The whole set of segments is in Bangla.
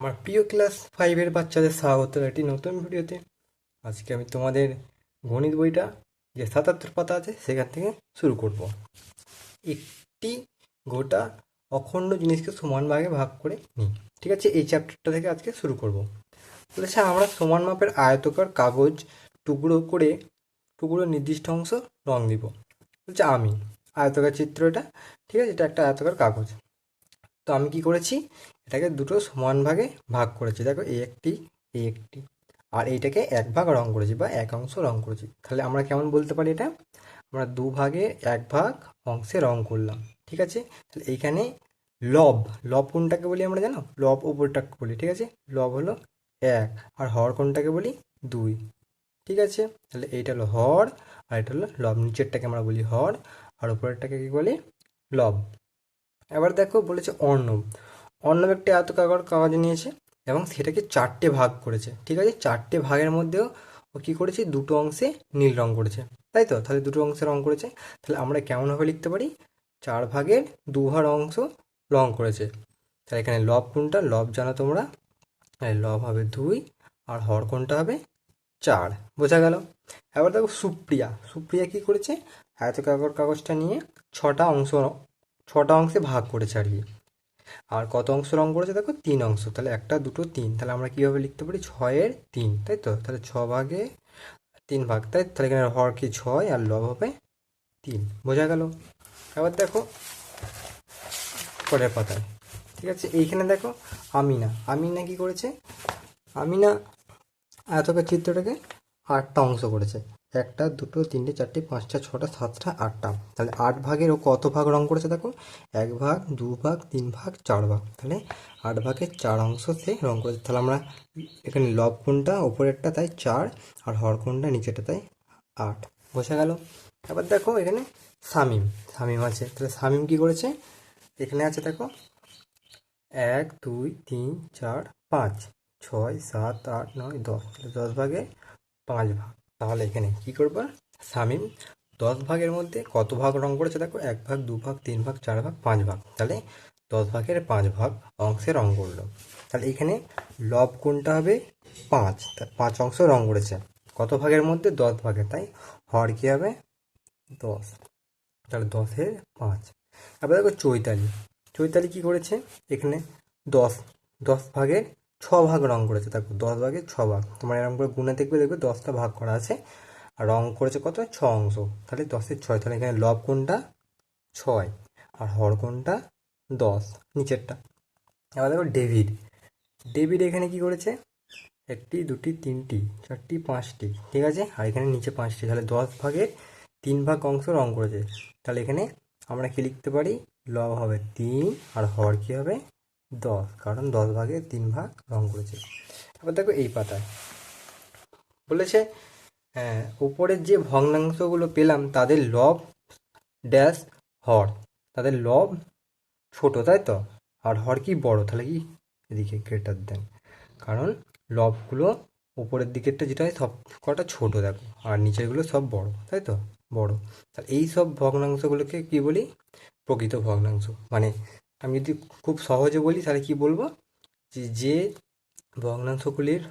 আমার প্রিয় ক্লাস ফাইভের বাচ্চাদের স্বাগত একটি নতুন ভিডিওতে। আজকে আমি তোমাদের গণিত বইটা যে 77 পাতা আছে সেখান থেকে শুরু করব। একটি গোটা অখণ্ড জিনিসকে সমান ভাগে ভাগ করে নিই। ঠিক আছে, এই চ্যাপ্টারটা থেকে আজকে শুরু করব। বলেছে আমরা সমান মাপের আয়তকার কাগজ টুকরো নির্দিষ্ট অংশ রং দিব। বলছে আমি আয়তকার চিত্র এটা। ঠিক আছে, এটা একটা আয়তকার কাগজ। তো আমি কি করেছি, এটাকে দুটো সমান ভাগে ভাগ করেছি। দেখো এই একটি আর এইটাকে এক ভাগ রং করেছি বা এক অংশ রং করেছি। তাহলে আমরা কেমন বলতে পারি এটা, আমরা দু ভাগে এক ভাগ অংশে রং করলাম। ঠিক আছে, তাহলে এইখানে লব লব কোনটাকে বলি আমরা জানো, লব ওপরটাকে বলি। ঠিক আছে, লব হলো এক, আর হর কোনটাকে বলি দুই। ঠিক আছে, তাহলে এইটা হলো হর আর এটা হলো লব। নিচেরটাকে আমরা বলি হর আর উপরেরটাকে কি বলি, লব। এবার দেখো বলেছে অর্ণব। অর্ণব একটি আয়তাকার কাগজ নিয়েছে এবং সেটাকে চারটে ভাগ করেছে। ঠিক আছে, চারটে ভাগের মধ্যেও ও কী করেছে, দুটো অংশে নীল রং করেছে। তাই তো, তাহলে দুটো অংশে রং করেছে। তাহলে আমরা কেমনভাবে লিখতে পারি, চার ভাগের দু ভাগ অংশ রং করেছে। তাহলে এখানে লব কোনটা, লব জানো তোমরা, তাহলে লব হবে দুই আর হর কোনটা হবে চার। বোঝা গেল। এবার দেখো সুপ্রিয়া। সুপ্রিয়া কী করেছে, আয়তাকার কাগজটা নিয়ে ছটা অংশে ভাগ করেছে আর কি। আর কত অংশ রং করেছে দেখো, তিন অংশ। তাহলে একটা দুটো তিন, তাহলে আমরা কীভাবে লিখতে পারি, ছয়ের তিন। তাই তো, তাহলে ছ ভাগে তিন ভাগ। তাই তাহলে এখানে হর কি ছয় আর লব হবে তিন। বোঝা গেল। এবার দেখো পরের পাতায়। ঠিক আছে, এইখানে দেখো আমিনা। আমিনা কি করেছে, আমিনা আয়তকার চিত্রটাকে আটটা অংশ করেছে। একটা দুটো তিনটে চারটে পাঁচটা ছটা সাতটা আটটা। তাহলে আট ভাগের ও কত ভাগ রং করেছে দেখো, এক ভাগ দু ভাগ তিন ভাগ চার ভাগ। তাহলে আট ভাগের চার অংশ সে রং করেছে। তাহলে আমরা এখানে লব কোনটা ওপরেরটা তাই চার আর হর কোনটা নিচেরটা তাই আট। বোঝা গেল। এবার দেখো এখানে শামীম। শামীম আছে, তাহলে শামীম কি করেছে, এখানে আছে দেখো এক দুই তিন চার পাঁচ ছয় সাত আট নয় দশ। তাহলে 10 ভাগে 5 ভাগ। তাহলে এখানে কি করবা, শামীম 10 ভাগের মধ্যে কত ভাগ রং করেছে দেখো, এক ভাগ দু ভাগ তিন ভাগ চার ভাগ পাঁচ ভাগ। তাহলে 10 ভাগের 5 ভাগ অংশে রং করলো। তাহলে এখানে লব কোনটা হবে পাঁচ, তা 5 অংশ রং করেছে। কত ভাগের মধ্যে, 10 ভাগের, তাই হর কী হবে 10। তাহলে 10-এর 5। এবার দেখো চৈতালি। চৈতালি কি করেছে, এখানে দশ 10 ভাগের 6 ভাগ রং করেছে। দেখো 10 ভাগের 6 ভাগ, তোমার এরকম করে গুণে দেখবে 10টা ভাগ করা আছে আর রং করেছে কত, 6 অংশ। তাহলে 10-এর 6। তাহলে এখানে লব কোনটা 6 আর হর কোনটা 10 নিচেরটা। এবার দেখো ডেভিড। ডেভিড এখানে কি করেছে, একটি দুটি তিনটি চারটি পাঁচটি। ঠিক আছে, আর এখানে নিচে পাঁচটি। তাহলে 10 ভাগের 3 ভাগ অংশ রং করেছে। তাহলে এখানে আমরা কি লিখতে পারি, লব হবে 3 আর হর কি হবে 10, কারণ 10 ভাগের 3 ভাগ রং করেছে। এবার দেখো এই পাতায় বলেছে, হ্যাঁ উপরের যে ভগ্নাংশগুলো পেলাম তাদের লব ড্যাশ হর, তাদের লব ছোট তাই তো, আর হর কি বড়। তাহলে কি এদিকে গ্রেটার দেন, কারণ লবগুলো উপরের দিকেরটা যেটা হয় সব কটা ছোট দেখো, আর নিচেরগুলো সব বড় তাই তো, বড়। তাহলে এই সব ভগ্নাংশগুলোকে কি বলি, প্রকৃত ভগ্নাংশ। মানে আমি যদি খুব সহজে বলি তাহলে কি বলবো, যে ভগ্নাংশগুলির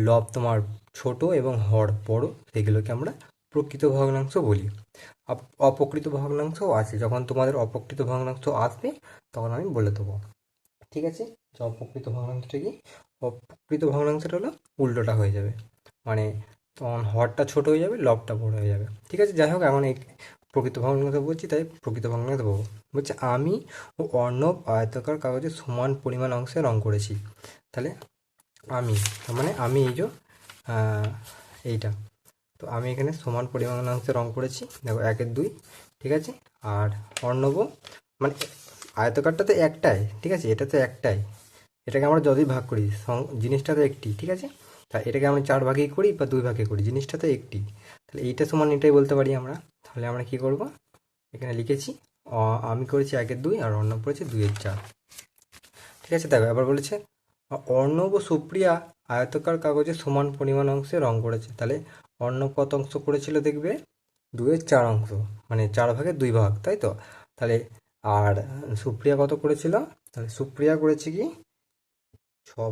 লব তোমার ছোট এবং হর বড়, সেগুলোকে আমরা প্রকৃত ভগ্নাংশ বলি। অপ্রকৃত ভগ্নাংশও আছে, যখন তোমাদের অপ্রকৃত ভগ্নাংশ আসবে তখন আমি বলে দেবো। ঠিক আছে, যে অপ্রকৃত ভগ্নাংশটা কি, অপ্রকৃত ভগ্নাংশটা হলো উল্টোটা হয়ে যাবে, মানে তখন হরটা ছোট হয়ে যাবে লবটা বড় হয়ে যাবে। ঠিক আছে, যাই হোক এখন এই প্রকৃত ভগ্নাংশ বলছি তাই প্রকৃত ভগ্নাংশ বলবো। বলছে আমি ও অর্ণব আয়তাকার কাগজে সমান পরিমাণ অংশে রং করেছি। তাহলে আমি তার মানে আমি এই যে এইটা, তো আমি এখানে সমান পরিমাণ অংশে রং করেছি। দেখো একের দুই। ঠিক আছে, আর অর্ণব মানে আয়তকারটা তো একটাই। ঠিক আছে, এটা তো একটাই, এটাকে আমরা যতই ভাগ করি জিনিসটা তো একটি। ঠিক আছে, তা এটাকে আমরা চার ভাগেই করি বা দুই ভাগে করি, জিনিসটা তো একটি। তাহলে এইটা সমান এটাই বলতে পারি আমরা। তাহলে আমরা কি করব, এখানে লিখেছি আমি করেছি একের দুই আর অর্ণব করেছে দুইয়ের চার। ঠিক আছে, দেখো এবার বলেছে অর্ণব ও সুপ্রিয়া আয়তাকার কাগজে সমান পরিমাণ অংশে রং করেছে। তাহলে অর্ণব কত অংশ করেছিল দেখবে, দুইয়ের চার অংশ, মানে চার ভাগের দুই ভাগ তাই তো। তাহলে আর সুপ্রিয়া কত করেছিল, তাহলে সুপ্রিয়া করেছে কি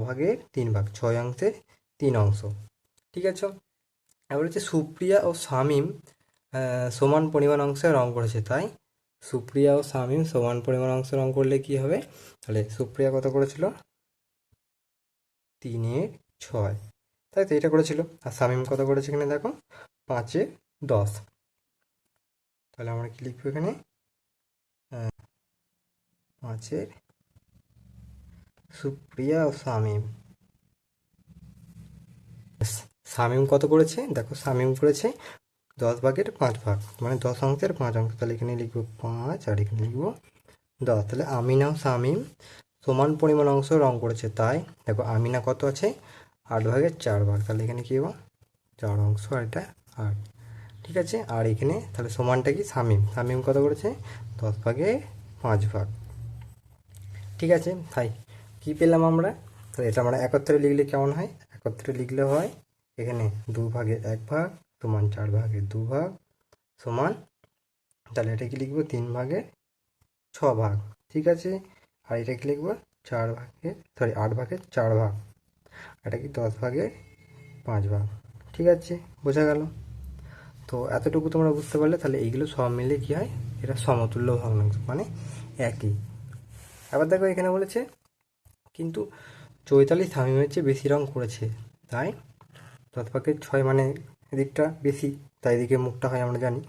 ভাগের 3 ভাগ, 6 অংশের 3 অংশ। ঠিক আছে, এবার হচ্ছে সুপ্রিয়া ও শামীম সমান পরিমাণ অংশে রং করেছে, তাই সুপ্রিয়া ও শামীম সমান পরিমাণ অংশে রং করলে কি হবে, তাহলে সুপ্রিয়া কত করেছিল 3-এর 6, তাই তো এটা করেছিল। আর শামীম কত করেছে এখানে দেখো 5-এর 10। তাহলে আমরা কি লিখবো এখানে 5-এর সুপ্রিয়া ও শামীম। শামীম কত করেছে দেখো, শামীম করেছে 10 ভাগের 5 ভাগ, মানে 10 অংশের 5 অংশ। তাহলে এখানে লিখবো 5 আর এখানে লিখবো 10। তাহলে আমিনা ও শামীম সমান পরিমাণ অংশ রং করেছে, তাই দেখো আমিনা কত আছে 8 ভাগের 4 ভাগ, তাহলে এখানে কী হবো 4 অংশ আর এটা 8। ঠিক আছে, আর এখানে তাহলে সমানটা কি শামীম কত করেছে 10 ভাগের 5 ভাগ। ঠিক আছে, তাই কী পেলাম আমরা, তাহলে এটা আমরা একত্রে লিখলে কেমন হয়, একত্রে লিখলে হয় এখানে 2 ভাগের 1 ভাগ সমান 4 ভাগের 2 ভাগ সমান, তাহলে এটা কি লিখবো 3 ভাগের 6 ভাগ। ঠিক আছে, আর এটা কি লিখবো 8 ভাগের 4 ভাগ, এটা কি 10 ভাগের 5 ভাগ। ঠিক আছে, বোঝা গেল। তো এতটুকু তোমরা বুঝতে পারলে, তাহলে এইগুলো সব মিলে কী হয়, এটা সমতুল্য ভগ্নাংশ, মানে একই। আবার দেখো এখানে বলেছে কিন্তু চৈতালি শামীমের চেয়ে বেশি রং করেছে, তাই 10 ভাগের 6 মানে এদিকটা বেশি, তাই এদিকে মুখটা হয় আমরা জানি,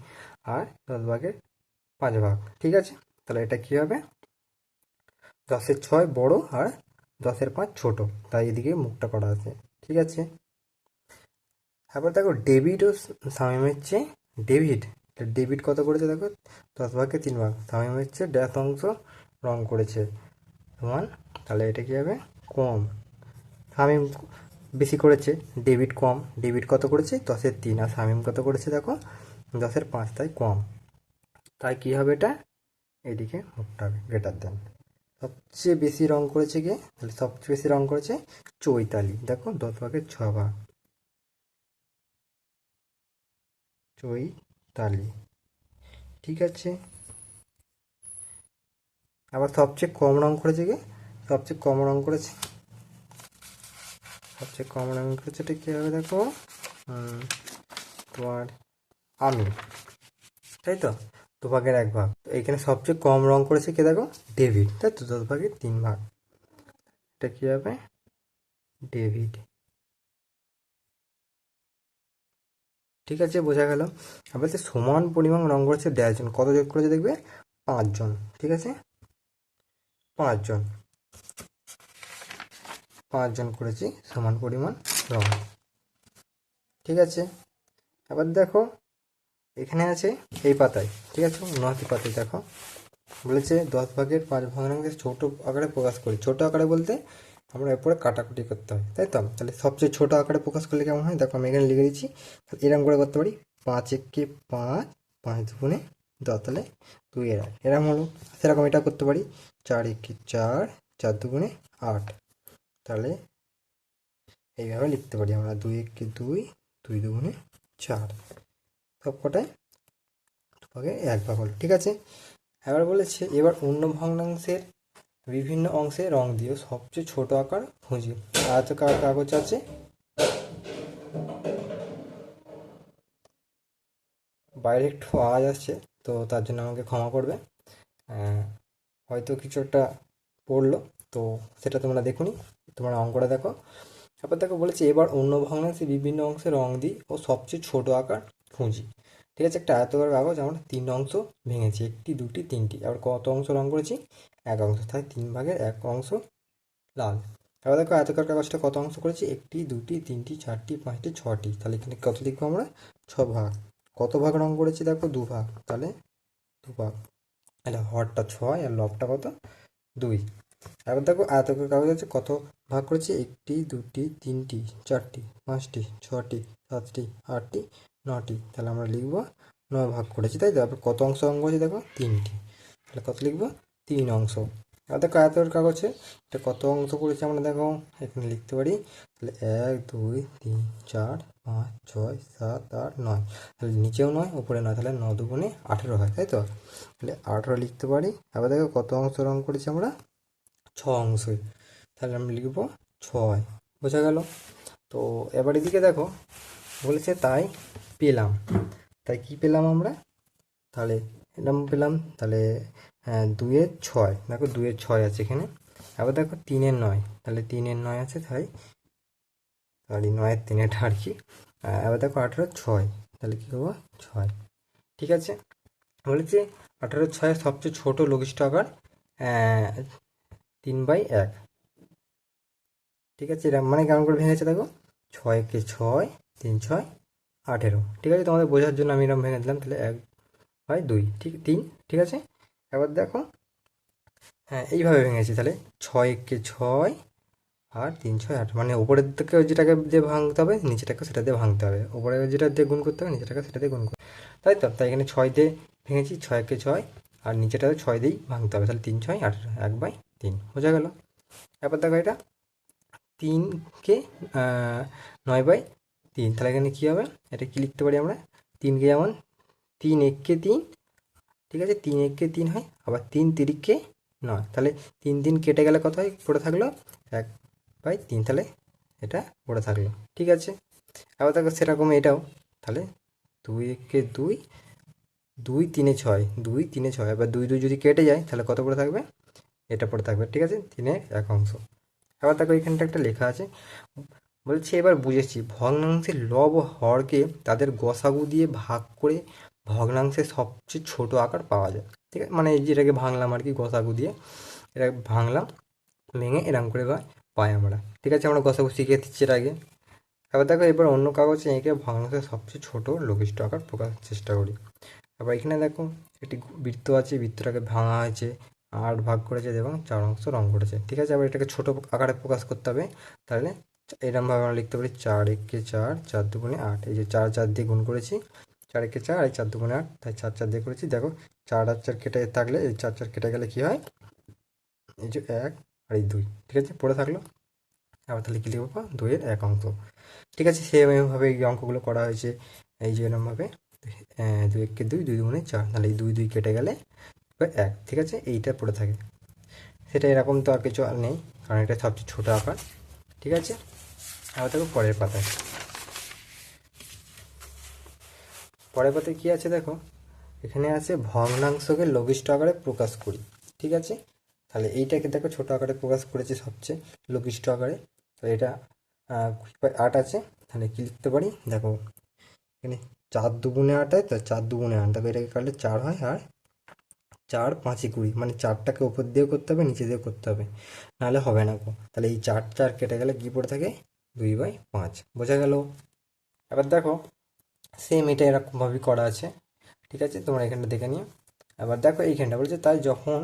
আর 10 ভাগের 5 ভাগ। ঠিক আছে, তাহলে এটা কী হবে 10-এর 6 বড় আর 10-এর 5 ছোট, তাই এদিকে মুখটা করা আছে। ঠিক আছে, তারপর দেখো ডেভিড ও শামীমের চেয়ে ডেভিড কত করেছে দেখো 10 ভাগের 3 ভাগ, শামীমের চেয়ে ড্যাশ অংশ রং করেছে সমান, তাহলে এটা কী হবে কম। শামীম বেশি করেছে, ডেভিড কম। ডেভিড কত করেছে 10-এর 3, আর শামীম কত করেছে দেখো 10-এর 5, তাই কম। তাই কী হবে এটা, এদিকে মুখটা হবে গ্রেটার দেন। সবচেয়ে বেশি রং করেছে কে, তাহলে সবচেয়ে বেশি রং করেছে চৈতালি, দেখো 10 ভাগের 6 ভাগ, চৈতালি। ঠিক আছে, আবার সবচেয়ে কম রং করেছে কে, সবচেয়ে কম রং করেছে এটা কী হবে দেখো তোমার আমি, তাই তো 2 ভাগের 1 ভাগ। তো এখানে সবচেয়ে কম রং করেছে কে দেখো ডেভিড, তাই তো 10 ভাগের 3 ভাগ, এটা কী হবে ডেভিড। ঠিক আছে, বোঝা গেল। আবার সমান পরিমাণ রং করেছে ড্যাশ জন, কত যোগ করেছে দেখবে 5 জন। ঠিক আছে, 5 জন করেছি সমান পরিমাণ রং। ঠিক আছে, আবার দেখো এখানে আছে এই পাতায়, ঠিক আছে 9টি পাতায় দেখো বলেছে 10 ভাগের 5 ভগ্নাংশে ছোট আকারে প্রকাশ করি। ছোট আকারে বলতে আমরা এরপরে কাটাকুটি করতে হয়, তাই তো। তাহলে সবচেয়ে ছোট আকারে প্রকাশ করলে কেমন হয় দেখো, আমি এখানে লিখে দিচ্ছি, এরকম করে করতে পারি 5 একে 5, 5 দুগুণে 10, তাহলে 2 এর 8 এরকম হলো। সেরকম এটা করতে পারি 4 একে 4, 4 দুগুণে 8, তাহলে এইভাবে লিখতে পারি আমরা 2 একে 2, 2 দুগুণে 4, সব কটায় 2 ভাগে 1 ভাগ হলো। ঠিক আছে, এবার বলেছে এবার অন্য ভগ্নাংশের বিভিন্ন অংশে রং দিও, সবচেয়ে ছোট আকার খুঁজি। আয়তাকার কাগজ আছে, বাইরে একটু আওয়াজ আসছে, তো তার জন্য আমাকে ক্ষমা করবে। হয়তো কিছু একটা পড়লো, তো সেটা তোমরা দেখুনি, তোমরা অঙ্কটা দেখো। তারপর দেখো বলেছে এবার অন্য ভগ্নাংশে বিভিন্ন অংশে রং দিই ও সবচেয়ে ছোট আকার খুঁজি। ঠিক আছে, একটা আয়তাকার কাগজ আমরা 3 অংশ ভেঙেছি, 1টি 2টি 3টি, আবার কত অংশ রং করেছি 1 অংশ, তাই 3 ভাগের 1 অংশ লাল। এবার দেখো আয়তাকার কাগজটা কত অংশ করেছি 1টি 2টি 3টি 4টি 5টি 6টি, তাহলে এখানে কত লিখবো আমরা 6 ভাগ। কত ভাগ রং করেছি দেখো 2 ভাগ, তাহলে 2 ভাগ, তাহলে হরটা 6 আর লবটা কত 2। এবার দেখো আয়তাকার কাগজ আছে কত ভাগ করেছি 1টি 2টি 3টি 4টি 5টি 6টি 7টি 8টি 9টি, তাহলে আমরা লিখবো 9 ভাগ করেছি, তাই তো। তারপর কত অংশ রং করেছি দেখো 3টি, তাহলে কত লিখবো 3 অংশ। আর দেখো আয়তাকার কাগজে এটা কত অংশ করেছি আমরা দেখো এখানে লিখতে পারি, তাহলে 1 2 3 4 5 6 7 8 9, তাহলে নিচেও 9 উপরে 9, তাহলে 9 দুগুণে 18 হয়, তাই তো। তাহলে 18 লিখতে পারি। আবার দেখো কত অংশ রং করেছি আমরা 6 অংশই, তাহলে আমরা লিখবো ছয়। বোঝা গেল? তো এবার এদিকে দেখো বলেছে তাই পেলাম। তাই কি পেলাম আমরা? তাহলে এরকম পেলাম। তাহলে হ্যাঁ, 2-এর 6, দেখো 2-এর 6 আছে এখানে। আবার দেখো 3-এর 9, তাহলে 3-এর 9 আছে, তাই সরি 9-এর 3 এটা আর কি। আবার দেখো 18-এর 6, তাহলে কী করবো? 6। ঠিক আছে, বলেছে 18-এর 6 সবচেয়ে ছোট লঘিষ্ঠ আকার 3/1। ঠিক আছে, এরকম মানে কেমন করে ভেঙেছে দেখো, 6-একে 6, 3-6 18। ঠিক আছে, তোমাদের বোঝার জন্য আমি এরকম ভেঙে দিলাম। তাহলে 1/2, ঠিক 3। ঠিক আছে, এবার দেখো হ্যাঁ এইভাবে ভেঙেছি। তাহলে 6-একে 6 আর 3-6 8, মানে উপরের থেকে যেটাকে দিয়ে ভাঙতে হবে, নিচেটাকে সেটা দিয়ে ভাঙতে হবে। উপরে যেটা দিয়ে গুণ করতে হবে, নিচেটাকে সেটা দিয়ে গুণ করতে হবে, তাই তো? তাই এখানে 6 দিয়ে ভেঙেছি, 6-একে 6 আর নিচেটাতে 6 দিয়েই ভাঙতে হবে। তাহলে 3-6-18, 1/3। বোঝা গেল? এবার দেখো এটা 3-কে 9/3, তাহলে এখানে কী হবে? এটা কি লিখতে পারি আমরা? 3কে যেমন 3-1-কে 3, ঠিক আছে, 3-1-কে 3 হয়, আবার 3-3-কে 9, তাহলে 3 কেটে গেলে কত হয়? পড়ে থাকলো 1/3, তাহলে এটা পড়ে থাকলো। ঠিক আছে, আবার দেখো সেরকম এটাও, তাহলে 2-1-কে 2, 2-3-এ 6, 2-3-এ 6, এবার 2 যদি কেটে যায় তাহলে কত পড়ে থাকবে? এটা পড়ে থাকবে। ঠিক আছে, 3-এর 1 অংশ। আবার দেখো এখানটা একটা লেখা আছে, বলছে এবার বুঝেছি ভগ্নাংশের লব ও হরকে তাদের গসাগু দিয়ে ভাগ করে ভগ্নাংশের সবচেয়ে ছোট আকার পাওয়া যায়। ঠিক আছে, মানে যেটাকে ভাঙলাম আর কি, গসাগু দিয়ে এটা ভাঙলাম, ভেঙে এরম করে পাই আমরা। ঠিক আছে, আমরা গসাগু শিখে দিচ্ছি এর আগে। এবার দেখো এবার অন্য কাগজে এঁকে ভগ্নাংশের সবচেয়ে ছোট লঘিষ্ঠ আকার প্রকাশের চেষ্টা করি। এবার এখানে দেখো একটি বৃত্ত আছে, বৃত্তটাকে ভাঙা হয়েছে, 8 ভাগ করেছে এবং 4 অংশ রং করেছে। ঠিক আছে, আবার এটাকে ছোট আকারে প্রকাশ করতে হবে। তাহলে এরকমভাবে আমরা লিখতে পারি 4-একে 4, 4-2-8, এই যে 4 দিয়ে গুণ করেছি, 4-একে 4 আর 4-2-8, তাই 4 দিয়ে করেছি। দেখো 4 আর 4 কেটে থাকলে, এই 4 কেটে গেলে কী হয়? এই যে 1 আর এই 2, ঠিক আছে, পড়ে থাকলো। আবার তাহলে কী লিখবো? 2-এর 1 অংশ। ঠিক আছে, সেভাবে এই অঙ্কগুলো করা হয়েছে। এই যে এরকমভাবে 2-একে 2, 2-2-4, তাহলে এই 2 কেটে গেলে 1। ঠিক আছে, এইটা পড়ে থাকে। সেটা এরকম তো আর কিছু আর নেই, কারণ এটা সবচেয়ে ছোটো আকার। ঠিক আছে, আবার দেখো পরের পাতায়। পরের পাতায় কী আছে দেখো, এখানে আছে ভগ্নাংশকে লঘিষ্ঠ আকারে প্রকাশ করি। ঠিক আছে, তাহলে এইটাকে দেখো ছোটো আকারে প্রকাশ করেছে সবচেয়ে লঘিষ্ঠ আকারে। তো এটা 8 আছে, তাহলে কী লিখতে পারি দেখো, এখানে 4-2-8 হয়, তো 4-2-8, তবে এটাকে কাটলে 4 হয়, আর 4-5-20, মানে 4টাকে ওপর দিয়েও করতে হবে, নিচে দিয়েও করতে হবে, নাহলে হবে না গো। তাহলে এই 4 কেটে গেলে কী পড়ে থাকে? 2/5। বোঝা গেল? এবার দেখো সেম এটা এরকমভাবেই করা আছে। ঠিক আছে, তোমরা এখানটা দেখে নিও। এবার দেখো এইখানটা বলছে তাই যখন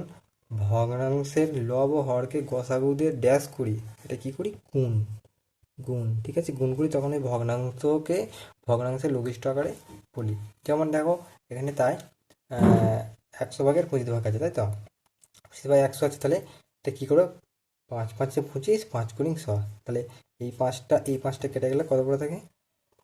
ভগ্নাংশের লব ও হরকে গসাগু দিয়ে ড্যাশ করি, এটা কি করি? গুণ। গুণ, ঠিক আছে, গুণ করি, তখন এই ভগ্নাংশের লঘিষ্ঠ আকারে বলি। যেমন দেখো এখানে তাই 100 ভাগের 25 ভাগ আছে, তাই তো? 25/100 আছে, তাহলে এটা কী করো? 5-5-25, 5×100, তাহলে এই পাঁচটা কেটে গেলে কত করে থাকে?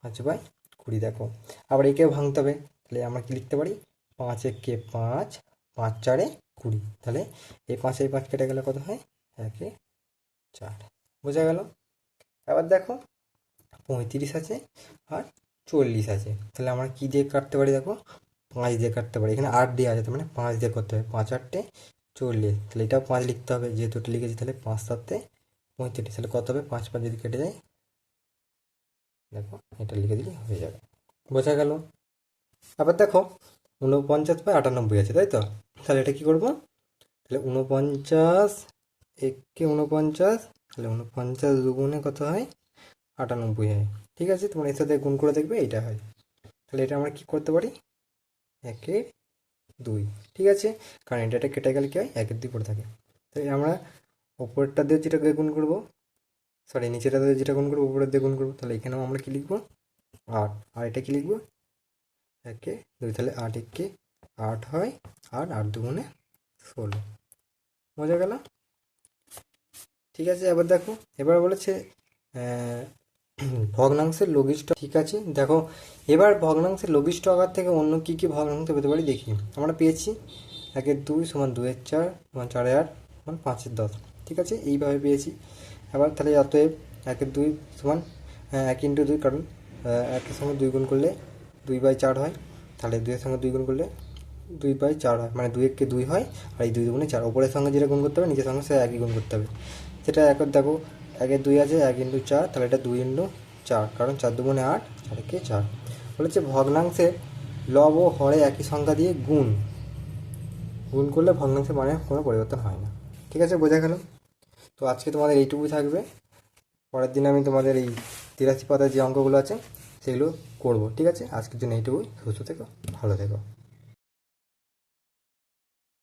5/20। দেখো আবার একেও ভাঙতে হবে, তাহলে আমরা কি লিখতে পারি? 5-একে 5, 5-4-20, তাহলে এই 5 কেটে গেলে কত হয়? 1-4। বোঝা গেল? এবার দেখো 35 আছে আর 40 আছে, তাহলে আমরা কী দিয়ে কাটতে পারি? দেখো 5 দিয়ে কাটতে পারি। এখানে 8 দিয়ে আছে, তার মানে 5 দিয়ে করতে হবে। 5-8-40, তাহলে এটাও 5 লিখতে হবে, যেহেতু এটা লিখেছি। তাহলে 5-7-35, তাহলে কত হবে? 5 যদি কেটে যায়, দেখো এটা লিখে দিলে হয়ে যাবে। বোঝা গেল? আবার দেখো 49/98 আছে, তাই তো? তাহলে এটা কী করবো? তাহলে 49, একে 49, তাহলে 49 কত হয়? 98 হয়। ঠিক আছে, তোমরা এর সাথে গুণ করে দেখবে এইটা হয়। তাহলে এটা আমরা কী করতে পারি? 1-2, ঠিক আছে, কারণ এটা কেটে গেলে কী হয়? 1-2 পড়ে থাকে। তাই আমরা ওপরেরটা দিয়ে যেটাকে গুণ করবো, সরি নিচেটা দিয়ে যেটা গুণ করবো, উপরের দিয়ে গুণ করবো, তাহলে এখানেও আমরা কী লিখবো? 8, আর এটা কী লিখবো? 1-2, তাহলে 8-1-8 হয়, আর 8-2-16। বোঝা গেল? ঠিক আছে, এবার দেখো এবার বলেছে ভগ্নাংশের লঘিষ্ঠ। ঠিক আছে, দেখো এবার ভগ্নাংশের লঘিষ্ঠ আকার থেকে অন্য কী কী ভগ্নাংশ পেতে পারি দেখি। আমরা পেয়েছি 1-2 = 2-4 = 4-8 = 5-10। ঠিক আছে, এইভাবে পেয়েছি। আবার তাহলে অতএব 1/2 সমান 1 × 2, কারণ 1-এর সঙ্গে 2 গুণ করলে 2/4 হয়, তাহলে 2-এর সঙ্গে 2 গুণ করলে 2/4 হয়, মানে 2 2 হয়, আর এই 2 2 4, ওপরের সঙ্গে যেটা গুণ করতে হবে নিচের সঙ্গে সে একই গুণ করতে হবে। সেটা এখন দেখো 1-2 আছে, 1 × 4, তাহলে এটা 2 × 4, কারণ 4 2 8, 4 × 4 বলেছে ভগ্নাংশে লব ও হরে একই সংখ্যা দিয়ে গুণ করলে ভগ্নাংশের মানে কোনো পরিবর্তন হয় না। ঠিক আছে, বোঝা গেল? তো আজকে তোমাদের এইটুকুই থাকবে। পরের দিন আমি তোমাদের এই 83 পাতার যে অঙ্কগুলো আছে সেগুলো করব। ঠিক আছে, আজকের জন্য এইটুকুই। সুস্থ থেকো, ভালো থেকো।